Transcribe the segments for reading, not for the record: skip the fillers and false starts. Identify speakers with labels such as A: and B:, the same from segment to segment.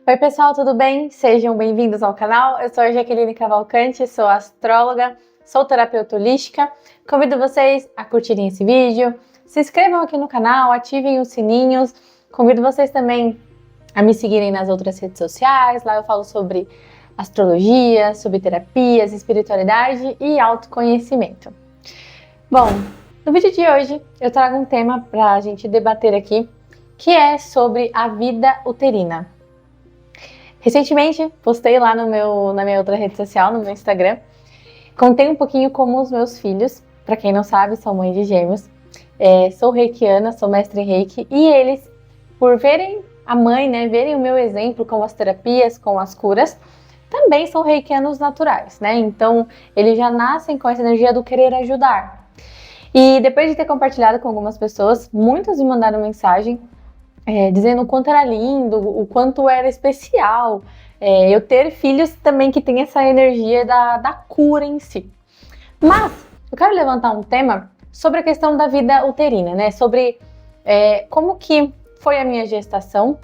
A: Oi pessoal, tudo bem? Sejam bem-vindos ao canal. Eu sou a Jaqueline Cavalcante, sou astróloga, sou terapeuta holística. Convido vocês a curtirem esse vídeo, se inscrevam aqui no canal, ativem os sininhos. Convido vocês também a me seguirem nas outras redes sociais. Lá eu falo sobre astrologia, sobre terapias, espiritualidade e autoconhecimento. Bom, no vídeo de hoje eu trago um tema para a gente debater aqui, que é sobre a vida uterina. Recentemente, postei lá na minha outra rede social, no meu Instagram, contei um pouquinho como os meus filhos, para quem não sabe, sou mãe de gêmeos, sou reikiana, sou mestre em reiki, e eles, por verem a mãe, né, verem o meu exemplo com as terapias, com as curas, também são reikianos naturais, né, então eles já nascem com essa energia do querer ajudar. E depois de ter compartilhado com algumas pessoas, muitos me mandaram mensagem, dizendo o quanto era lindo, o quanto era especial eu ter filhos também que tem essa energia da cura em si. Mas eu quero levantar um tema sobre a questão da vida uterina, né? Sobre como que foi a minha gestação,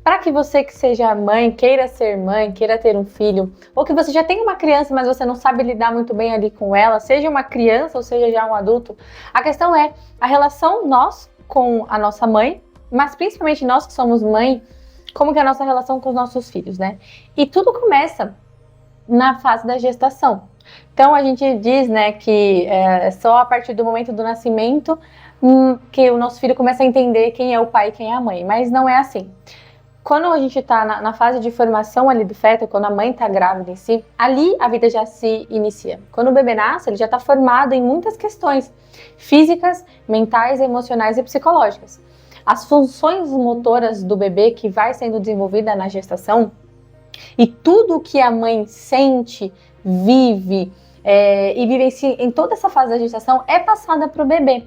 A: para que você que seja mãe, queira ser mãe, queira ter um filho, ou que você já tem uma criança, mas você não sabe lidar muito bem ali com ela, seja uma criança ou seja já um adulto, a questão é a relação nós com a nossa mãe, mas principalmente nós que somos mãe, como que é a nossa relação com os nossos filhos, né? E tudo começa na fase da gestação. Então a gente diz, né, que é só a partir do momento do nascimento que o nosso filho começa a entender quem é o pai e quem é a mãe, mas não é assim. Quando a gente está na fase de formação ali do feto, quando a mãe está grávida em si, ali a vida já se inicia. Quando o bebê nasce, ele já está formado em muitas questões físicas, mentais, emocionais e psicológicas. As funções motoras do bebê que vai sendo desenvolvida na gestação e tudo que a mãe sente, vive e vivencia em toda essa fase da gestação é passada para o bebê.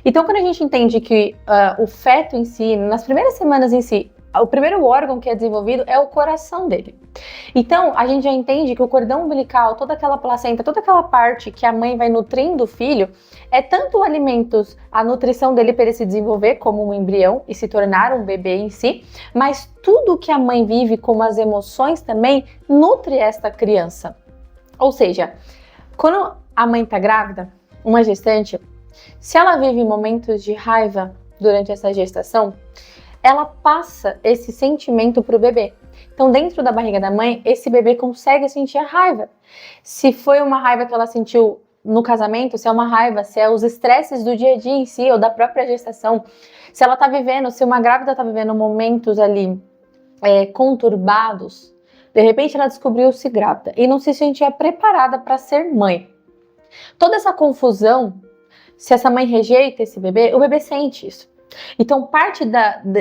A: Então, quando a gente entende que o feto em si, nas primeiras semanas em si, o primeiro órgão que é desenvolvido é o coração dele. Então, a gente já entende que o cordão umbilical, toda aquela placenta, toda aquela parte que a mãe vai nutrindo o filho, é tanto alimentos, a nutrição dele para ele se desenvolver como um embrião e se tornar um bebê em si, mas tudo que a mãe vive, como as emoções também, nutre esta criança. Ou seja, quando a mãe está grávida, uma gestante, se ela vive momentos de raiva durante essa gestação, ela passa esse sentimento para o bebê. Então, dentro da barriga da mãe, esse bebê consegue sentir a raiva. Se foi uma raiva que ela sentiu no casamento, se é uma raiva, se é os estresses do dia a dia em si, ou da própria gestação, se ela está vivendo, se uma grávida está vivendo momentos ali conturbados, de repente ela descobriu-se grávida e não se sentia preparada para ser mãe. Toda essa confusão, se essa mãe rejeita esse bebê, o bebê sente isso. Então, parte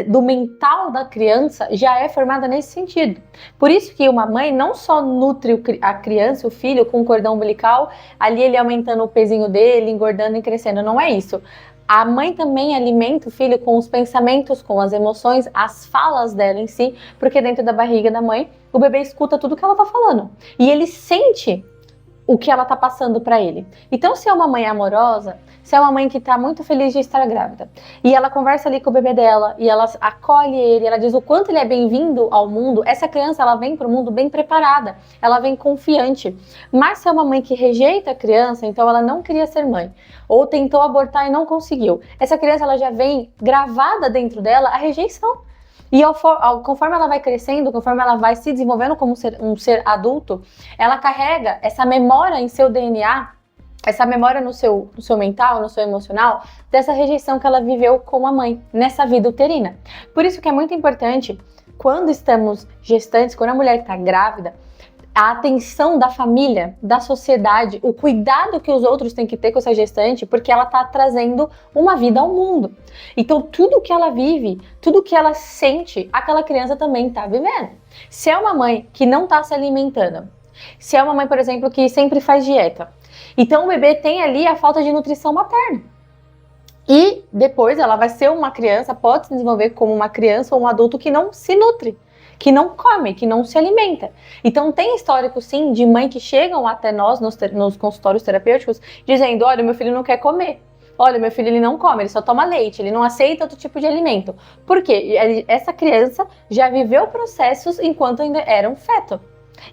A: do mental da criança já é formada nesse sentido. Por isso que uma mãe não só nutre a criança, o filho, com o cordão umbilical, ali ele aumentando o pezinho dele, engordando e crescendo. Não é isso. A mãe também alimenta o filho com os pensamentos, com as emoções, as falas dela em si, porque dentro da barriga da mãe, o bebê escuta tudo que ela tá falando. E ele sente o que ela tá passando para ele. Então, se é uma mãe amorosa, se é uma mãe que tá muito feliz de estar grávida, e ela conversa ali com o bebê dela, e ela acolhe ele, ela diz o quanto ele é bem-vindo ao mundo, essa criança, ela vem pro mundo bem preparada, ela vem confiante. Mas se é uma mãe que rejeita a criança, então ela não queria ser mãe, ou tentou abortar e não conseguiu, essa criança, ela já vem gravada dentro dela a rejeição. E conforme ela vai crescendo, conforme ela vai se desenvolvendo como um ser adulto, ela carrega essa memória em seu DNA, essa memória no seu mental, no seu emocional, dessa rejeição que ela viveu com a mãe, nessa vida uterina. Por isso que é muito importante, quando estamos gestantes, quando a mulher está grávida, a atenção da família, da sociedade, o cuidado que os outros têm que ter com essa gestante, porque ela está trazendo uma vida ao mundo. Então, tudo que ela vive, tudo que ela sente, aquela criança também está vivendo. Se é uma mãe que não está se alimentando, se é uma mãe, por exemplo, que sempre faz dieta, então o bebê tem ali a falta de nutrição materna. E depois ela vai ser uma criança, pode se desenvolver como uma criança ou um adulto que não se nutre, que não come, que não se alimenta. Então tem histórico sim de mãe que chegam até nós nos consultórios terapêuticos dizendo, olha, meu filho não quer comer. Olha, meu filho ele não come, ele só toma leite, ele não aceita outro tipo de alimento. Por quê? Essa criança já viveu processos enquanto ainda era um feto.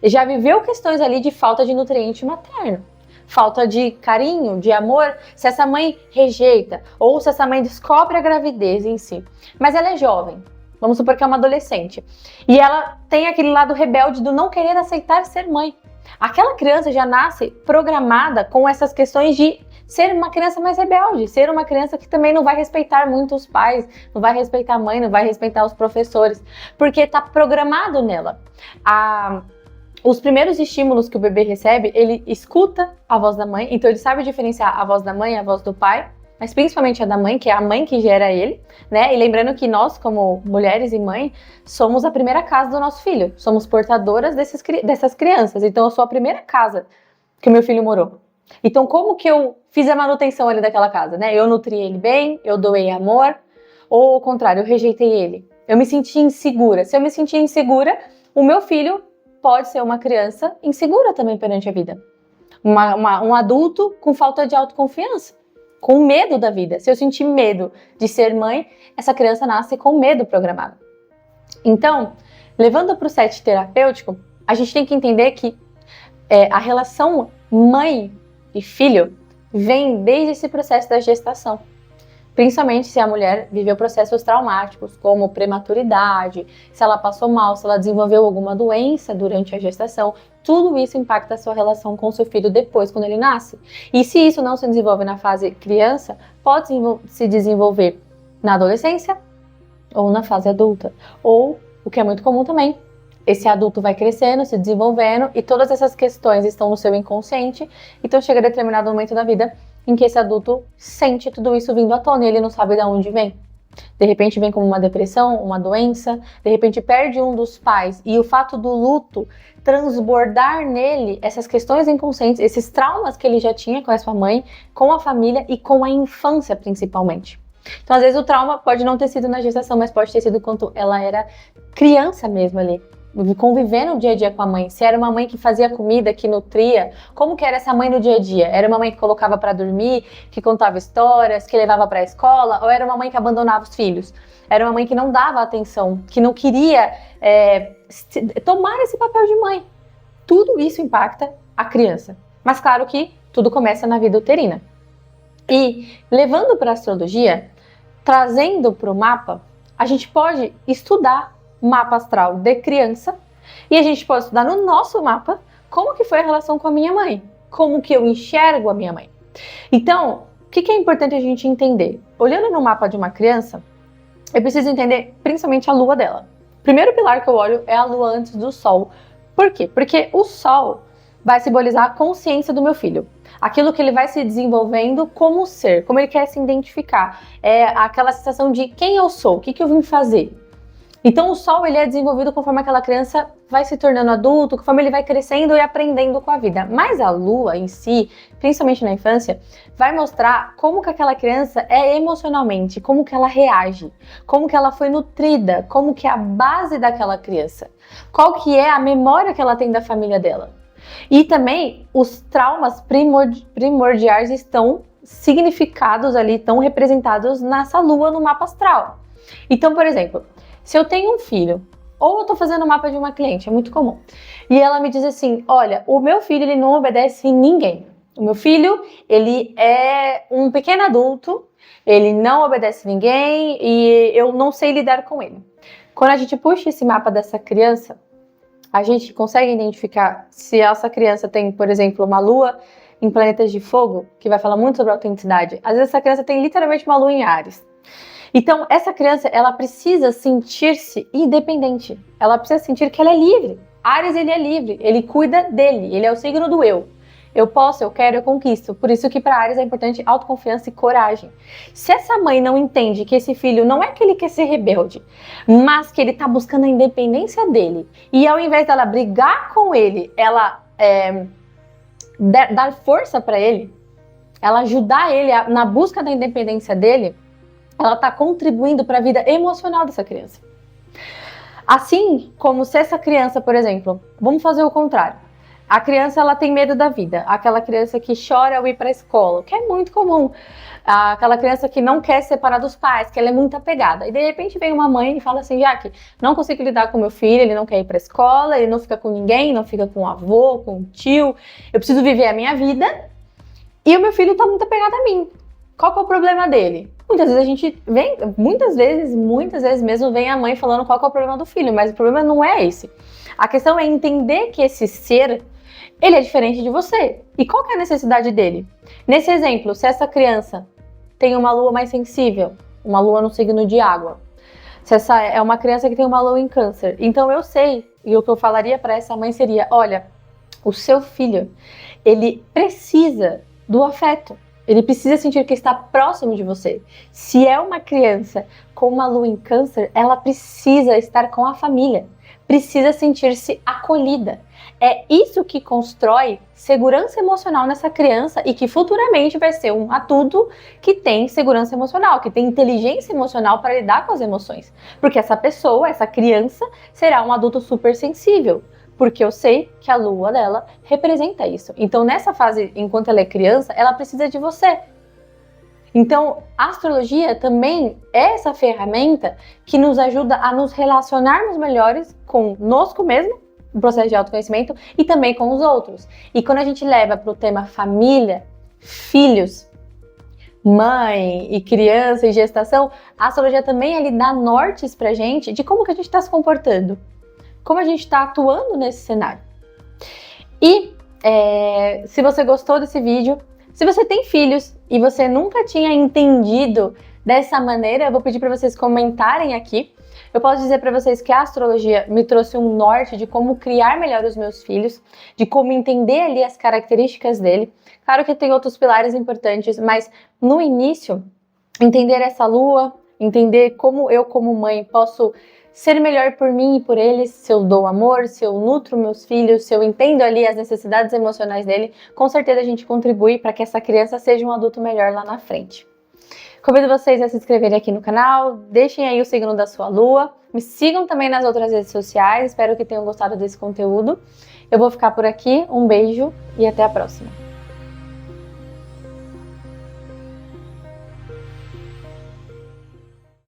A: Já viveu questões ali de falta de nutriente materno, falta de carinho, de amor, se essa mãe rejeita ou se essa mãe descobre a gravidez em si. Mas ela é jovem, vamos supor que é uma adolescente, e ela tem aquele lado rebelde do não querer aceitar ser mãe. Aquela criança já nasce programada com essas questões de ser uma criança mais rebelde, ser uma criança que também não vai respeitar muito os pais, não vai respeitar a mãe, não vai respeitar os professores, porque está programado nela. Os primeiros estímulos que o bebê recebe, ele escuta a voz da mãe, então ele sabe diferenciar a voz da mãe e a voz do pai, mas principalmente a da mãe, que é a mãe que gera ele, né? E lembrando que nós, como mulheres e mãe, somos a primeira casa do nosso filho, somos portadoras dessas crianças, então eu sou a primeira casa que o meu filho morou. Então como que eu fiz a manutenção ali daquela casa, né? Eu nutri ele bem, eu doei amor, ou ao contrário, eu rejeitei ele. Eu me senti insegura. Se eu me sentir insegura, o meu filho pode ser uma criança insegura também perante a vida. Um adulto com falta de autoconfiança, com medo da vida. Se eu sentir medo de ser mãe, essa criança nasce com medo programado. Então, levando para o set terapêutico, a gente tem que entender que a relação mãe e filho vem desde esse processo da gestação. Principalmente se a mulher viveu processos traumáticos, como prematuridade, se ela passou mal, se ela desenvolveu alguma doença durante a gestação, tudo isso impacta a sua relação com o seu filho depois, quando ele nasce. E se isso não se desenvolve na fase criança, pode se desenvolver na adolescência ou na fase adulta. Ou, o que é muito comum também, esse adulto vai crescendo, se desenvolvendo e todas essas questões estão no seu inconsciente, então chega a determinado momento da vida em que esse adulto sente tudo isso vindo à tona e ele não sabe de onde vem. De repente vem como uma depressão, uma doença, de repente perde um dos pais e o fato do luto transbordar nele essas questões inconscientes, esses traumas que ele já tinha com a sua mãe, com a família e com a infância principalmente. Então às vezes o trauma pode não ter sido na gestação, mas pode ter sido quando ela era criança mesmo ali, convivendo no dia a dia com a mãe. Se era uma mãe que fazia comida, que nutria, como que era essa mãe no dia a dia? Era uma mãe que colocava para dormir, que contava histórias, que levava para a escola, ou era uma mãe que abandonava os filhos? Era uma mãe que não dava atenção, que não queria tomar esse papel de mãe. Tudo isso impacta a criança. Mas claro que tudo começa na vida uterina. E levando para a astrologia, trazendo para o mapa, a gente pode estudar mapa astral de criança e a gente pode estudar no nosso mapa como que foi a relação com a minha mãe, como que eu enxergo a minha mãe. Então, o que é importante a gente entender? Olhando no mapa de uma criança, eu preciso entender principalmente a lua dela. O primeiro pilar que eu olho é a lua antes do sol. Por quê? Porque o sol vai simbolizar a consciência do meu filho. Aquilo que ele vai se desenvolvendo como ser, como ele quer se identificar. É aquela sensação de quem eu sou, o que eu vim fazer. Então o sol ele é desenvolvido conforme aquela criança vai se tornando adulto, conforme ele vai crescendo e aprendendo com a vida. Mas a lua em si, principalmente na infância, vai mostrar como que aquela criança é emocionalmente, como que ela reage, como que ela foi nutrida, como que é a base daquela criança, qual que é a memória que ela tem da família dela. E também os traumas primordiais estão significados ali, estão representados nessa lua no mapa astral. Então, por exemplo, se eu tenho um filho, ou eu tô fazendo o mapa de uma cliente, é muito comum, e ela me diz assim, olha, o meu filho ele não obedece em ninguém. O meu filho, ele é um pequeno adulto, ele não obedece ninguém e eu não sei lidar com ele. Quando a gente puxa esse mapa dessa criança, a gente consegue identificar se essa criança tem, por exemplo, uma lua em planetas de fogo, que vai falar muito sobre autenticidade. Às vezes essa criança tem literalmente uma lua em Áries. Então, essa criança, ela precisa sentir-se independente. Ela precisa sentir que ela é livre. Áries, ele é livre. Ele cuida dele. Ele é o signo do eu. Eu posso, eu quero, eu conquisto. Por isso que para Áries é importante autoconfiança e coragem. Se essa mãe não entende que esse filho não é que ele quer ser rebelde, mas que ele tá buscando a independência dele, e ao invés dela brigar com ele, ela dar força para ele, ela ajudar ele na busca da independência dele, ela está contribuindo para a vida emocional dessa criança. Assim como se essa criança, por exemplo, vamos fazer o contrário. A criança ela tem medo da vida, aquela criança que chora ao ir para a escola, que é muito comum. Aquela criança que não quer se separar dos pais, que ela é muito apegada. E de repente vem uma mãe e fala assim, Jaque, não consigo lidar com meu filho, ele não quer ir pra escola, ele não fica com ninguém, não fica com o avô, com o tio, eu preciso viver a minha vida e o meu filho tá muito apegado a mim. Qual que é o problema dele? Muitas vezes a gente vem, muitas vezes mesmo vem a mãe falando qual que é o problema do filho, mas o problema não é esse. A questão é entender que esse ser, ele é diferente de você. E qual que é a necessidade dele? Nesse exemplo, se essa criança tem uma lua mais sensível, uma lua no signo de água, se essa é uma criança que tem uma lua em câncer, então eu sei, e o que eu falaria para essa mãe seria, olha, o seu filho, ele precisa do afeto. Ele precisa sentir que está próximo de você. Se é uma criança com uma lua em câncer, ela precisa estar com a família. Precisa sentir-se acolhida. É isso que constrói segurança emocional nessa criança e que futuramente vai ser um adulto que tem segurança emocional, que tem inteligência emocional para lidar com as emoções. Porque essa pessoa, essa criança, será um adulto super sensível. Porque eu sei que a lua dela representa isso. Então, nessa fase, enquanto ela é criança, ela precisa de você. Então, a astrologia também é essa ferramenta que nos ajuda a nos relacionarmos melhores conosco mesmo, no processo de autoconhecimento, e também com os outros. E quando a gente leva para o tema família, filhos, mãe e criança e gestação, a astrologia também ali dá nortes pra gente de como que a gente está se comportando. Como a gente está atuando nesse cenário. E se você gostou desse vídeo, se você tem filhos e você nunca tinha entendido dessa maneira, eu vou pedir para vocês comentarem aqui. Eu posso dizer para vocês que a astrologia me trouxe um norte de como criar melhor os meus filhos, de como entender ali as características dele. Claro que tem outros pilares importantes, mas no início, entender essa lua, entender como eu como mãe posso ser melhor por mim e por eles, se eu dou amor, se eu nutro meus filhos, se eu entendo ali as necessidades emocionais dele, com certeza a gente contribui para que essa criança seja um adulto melhor lá na frente. Convido vocês a se inscreverem aqui no canal, deixem aí o signo da sua lua, me sigam também nas outras redes sociais, espero que tenham gostado desse conteúdo. Eu vou ficar por aqui, um beijo e até a próxima.